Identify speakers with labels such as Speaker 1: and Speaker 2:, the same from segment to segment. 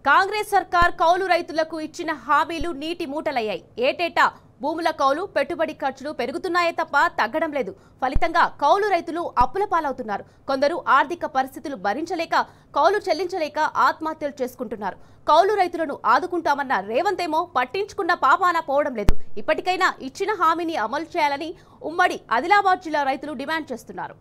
Speaker 1: కాంగ్రెస్ సర్కార్ కౌలు రైతులకు ఇచ్చిన హామీలు నీటి మూటలయ్యాయి. ఏటేటా భూముల కౌలు పెట్టుబడి ఖర్చులు పెరుగుతున్నాయే తప్ప తగ్గడం లేదు. ఫలితంగా కౌలు రైతులు అప్పుల పాలవుతున్నారు. కొందరు ఆర్థిక పరిస్థితులు భరించలేక కౌలు చెల్లించలేక ఆత్మహత్యలు చేసుకుంటున్నారు. కౌలు రైతులను ఆదుకుంటామన్న రేవంత్ ఏమో పట్టించుకున్న పాపాన పోవడం లేదు. ఇప్పటికైనా ఇచ్చిన హామీని అమలు చేయాలని ఉమ్మడి ఆదిలాబాద్ జిల్లా రైతులు డిమాండ్ చేస్తున్నారు.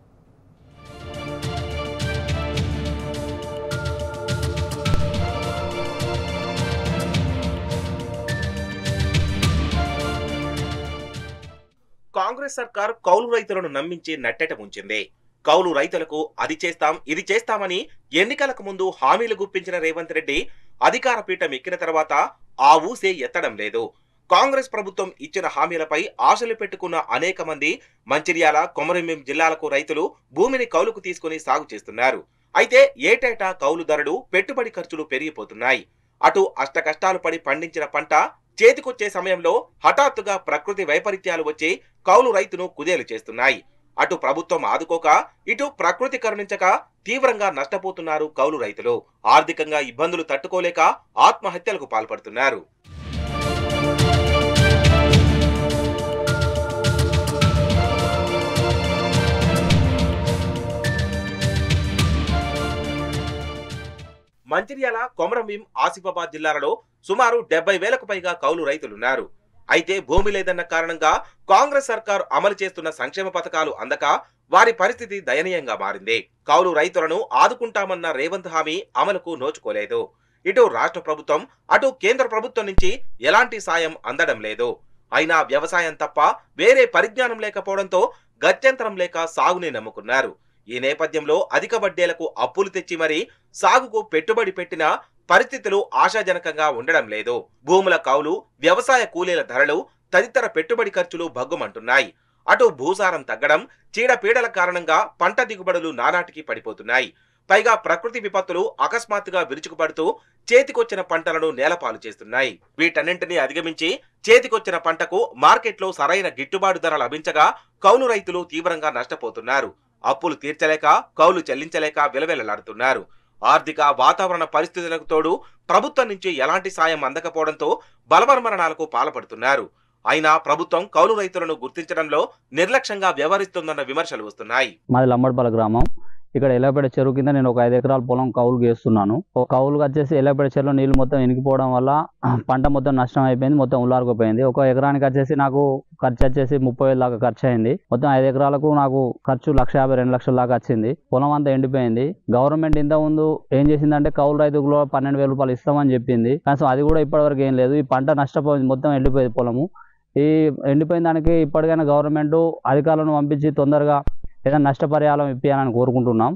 Speaker 2: కాంగ్రెస్ సర్కార్ కౌలు రైతులను నమ్మించి నట్టెట ముంచింది. కౌలు రైతులకు అది చేస్తాం ఇది చేస్తామని ఎన్నికలకు ముందు హామీలు గుప్పించిన రేవంత్ రెడ్డి అధికార పీఠం ఎక్కిన తర్వాత ఆ ఊసే ఎత్తడం లేదు. కాంగ్రెస్ ప్రభుత్వం ఇచ్చిన హామీలపై ఆశలు పెట్టుకున్న అనేక మంది మంచిర్యాల, కొమరంభీం జిల్లాలకు రైతులు భూమిని కౌలుకు తీసుకుని సాగు చేస్తున్నారు. అయితే ఏటేటా కౌలు ధరలు, పెట్టుబడి ఖర్చులు పెరిగిపోతున్నాయి. అటు అష్టకష్టాలు పడి పండించిన పంట చేతికొచ్చే సమయంలో హఠాత్తుగా ప్రకృతి వైపరీత్యాలు వచ్చి కౌలు రైతును కుదేలు చేస్తున్నాయి. అటు ప్రభుత్వం ఆదుకోక, ఇటు ప్రకృతి కరుణించక తీవ్రంగా నష్టపోతున్నారు కౌలు రైతులు. ఆర్థికంగా ఇబ్బందులు తట్టుకోలేక ఆత్మహత్యలకు పాల్పడుతున్నారు. మంచిర్యాల, కొమరంభీం, ఆసిఫాబాద్ జిల్లాలలో సుమారు 70,000కు పైగా కౌలు రైతులున్నారు. అయితే భూమి లేదన్న కారణంగా కాంగ్రెస్ సర్కారు అమలు చేస్తున్న సంక్షేమ పథకాలు అందక వారి పరిస్థితి దయనీయంగా మారింది. కౌలు రైతులను ఆదుకుంటామన్న రేవంత్ హామీ అమలుకు నోచుకోలేదు. ఇటు రాష్ట్ర ప్రభుత్వం, అటు కేంద్ర ప్రభుత్వం నుంచి ఎలాంటి సాయం అందడం లేదు. అయినా వ్యవసాయం తప్ప వేరే పరిజ్ఞానం లేకపోవడంతో గత్యంతరం లేక సాగునే నమ్ముకున్నారు. ఈ నేపథ్యంలో అధిక వడ్డీలకు అప్పులు తెచ్చి మరీ సాగుకు పెట్టుబడి పెట్టిన పరిస్థితులు ఆశాజనకంగా ఉండడం లేదు. భూముల కౌలు, వ్యవసాయ కూలీల ధరలు, తదితర పెట్టుబడి ఖర్చులు భగ్గుమంటున్నాయి. అటు భూసారం తగ్గడం, చీడపీడల కారణంగా పంట దిగుబడులు నానాటికి పడిపోతున్నాయి. పైగా ప్రకృతి విపత్తులు అకస్మాత్తుగా విరుచుకుపడుతూ చేతికొచ్చిన పంటలను నేలపాలు చేస్తున్నాయి. వీటన్నింటినీ అధిగమించి చేతికొచ్చిన పంటకు మార్కెట్లో సరైన గిట్టుబాటు ధర లభించగా కౌలు రైతులు తీవ్రంగా నష్టపోతున్నారు. అప్పులు తీర్చలేక, కౌలు చెల్లించలేక విలవిలలాడుతున్నారు. ఆర్థిక వాతావరణ పరిస్థితులకు తోడు ప్రభుత్వం నుంచి ఎలాంటి సాయం అందకపోవడంతో బలవన్మరణాలకు పాల్పడుతున్నారు. అయినా ప్రభుత్వం కౌలు రైతులను గుర్తించడంలో నిర్లక్ష్యంగా వ్యవహరిస్తుందన్న విమర్శలు వస్తున్నాయి.
Speaker 3: మాది లంబడపల్లి గ్రామం. ఇక్కడ ఎల్లపేట చెరువు కింద నేను ఒక 5 ఎకరాల పొలం కౌలుకు వేస్తున్నాను. ఒక కౌలుకు వచ్చేసి ఎల్లపేట చెరువులో నీళ్లు మొత్తం ఇనికిపోవడం వల్ల పంట మొత్తం నష్టం అయిపోయింది, మొత్తం ఉల్లారుకుపోయింది. ఒక ఎకరానికి వచ్చేసి నాకు ఖర్చు వచ్చేసి 30,000 దాకా ఖర్చు అయింది. మొత్తం 5 ఎకరాలకు నాకు ఖర్చు 1,50,000-2 లక్షల దాకా వచ్చింది. పొలం అంతా ఎండిపోయింది. గవర్నమెంట్ ఇంత ముందు ఏం చేసిందంటే కౌలు రైతుకు 12,000 రూపాయలు ఇస్తామని చెప్పింది. కానీ అది కూడా ఇప్పటివరకు ఏం లేదు. ఈ పంట నష్టపోయింది, మొత్తం ఎండిపోయింది పొలము. ఈ ఎండిపోయిన దానికి ఇప్పటికైనా గవర్నమెంట్ అధికారులను పంపించి తొందరగా ఏదైనా నష్టపరిహారం ఇప్పించాలని కోరుకుంటున్నాం.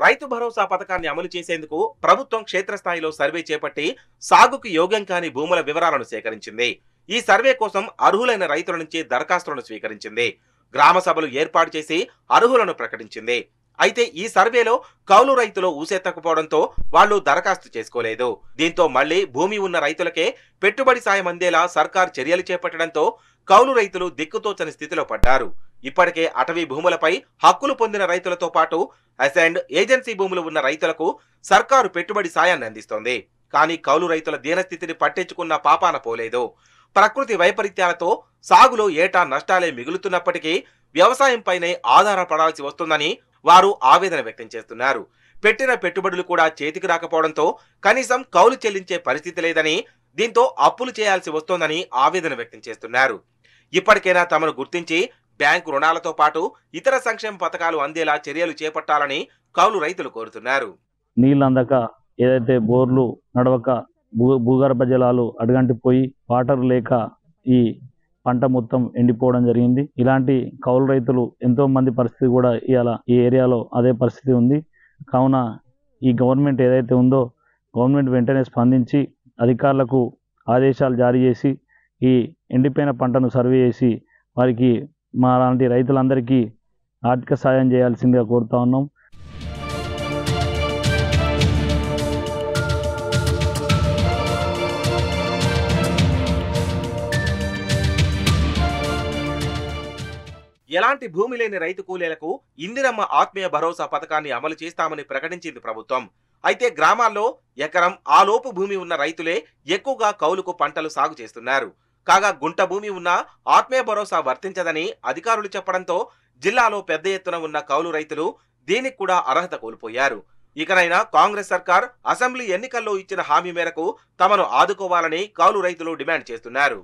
Speaker 2: రైతు భరోసా పథకాన్ని అమలు చేసేందుకు ప్రభుత్వం క్షేత్రస్థాయిలో సర్వే చేపట్టి సాగుకు యోగ్యం కాని భూముల వివరాలను సేకరించింది. ఈ సర్వే కోసం అర్హులైన రైతుల నుంచి దరఖాస్తులను స్వీకరించింది. గ్రామ సభలు ఏర్పాటు చేసి అర్హులను ప్రకటించింది. అయితే ఈ సర్వేలో కౌలు రైతులు ఊసెత్తకపోవడంతో వాళ్లు దరఖాస్తు చేసుకోలేదు. దీంతో మళ్లీ భూమి ఉన్న రైతులకే పెట్టుబడి సాయం అందేలా సర్కార్ చర్యలు చేపట్టడంతో కౌలు రైతులు దిక్కుతోచని స్థితిలో పడ్డారు. ఇప్పటికే అటవీ భూములపై హక్కులు పొందిన రైతులతో పాటు అసైన్డ్ ఏజెన్సీ భూములు ఉన్న రైతులకు సర్కారు పెట్టుబడి సాయాన్ని అందిస్తోంది. కానీ కౌలు రైతుల దీనస్థితిని పట్టించుకున్న పాపాన పోలేదు. ప్రకృతి వైపరీత్యాలతో సాగులో ఏటా నష్టాలే మిగులుతున్నప్పటికీ వ్యవసాయంపైనే ఆధారపడాల్సి వస్తుందని వారు ఆవేదన వ్యక్తం చేస్తున్నారు. పెట్టిన పెట్టుబడులు కూడా చేతికి రాకపోవడంతో కనీసం కౌలు చెల్లించే పరిస్థితి లేదని, దీంతో అప్పులు చేయాల్సి వస్తోందని ఆవేదన వ్యక్తం చేస్తున్నారు. ఇప్పటికైనా తమను గుర్తించి బ్యాంకు రుణాలతో పాటు ఇతర సంక్షేమ పథకాలు అందేలా చర్యలు చేపట్టాలని కౌలు రైతులు కోరుతున్నారు.
Speaker 3: నీళ్ళు అందక, ఏదైతే బోర్లు నడవక, భూగర్భ జలాలు అడుగంటిపోయి వాటర్ లేక ఈ పంట మొత్తం ఎండిపోవడం జరిగింది. ఇలాంటి కౌలు రైతులు ఎంతో మంది పరిస్థితి కూడా ఇవాళ ఈ ఏరియాలో అదే పరిస్థితి ఉంది. కావున ఈ గవర్నమెంట్ ఏదైతే ఉందో గవర్నమెంట్ వెంటనే స్పందించి అధికారులకు ఆదేశాలు జారీ చేసి ఈ ఎండిపోయిన పంటను సర్వే చేసి వారికి మా లాంటి రైతులందరికీ ఆర్థిక సాయం చేయాల్సిందిగా కోరుతా ఉన్నాం.
Speaker 2: ఎలాంటి భూమి లేని రైతు కూలీలకు ఇందిరమ్మ ఆత్మీయ భరోసా పథకాన్ని అమలు చేస్తామని ప్రకటించింది ప్రభుత్వం. అయితే గ్రామాల్లో ఎకరం ఆ లోపు భూమి ఉన్న రైతులే ఎక్కువగా కౌలుకు పంటలు సాగు చేస్తున్నారు. కాగా గుంట భూమి ఉన్న ఆత్మీయ భరోసా వర్తించదని అధికారులు చెప్పడంతో జిల్లాలో పెద్ద ఎత్తున ఉన్న కౌలు రైతులు దీనికి కూడా అర్హత కోల్పోయారు. ఇకనైనా కాంగ్రెస్ సర్కార్ అసెంబ్లీ ఎన్నికల్లో ఇచ్చిన హామీ మేరకు తమను ఆదుకోవాలని కౌలు రైతులు డిమాండ్ చేస్తున్నారు.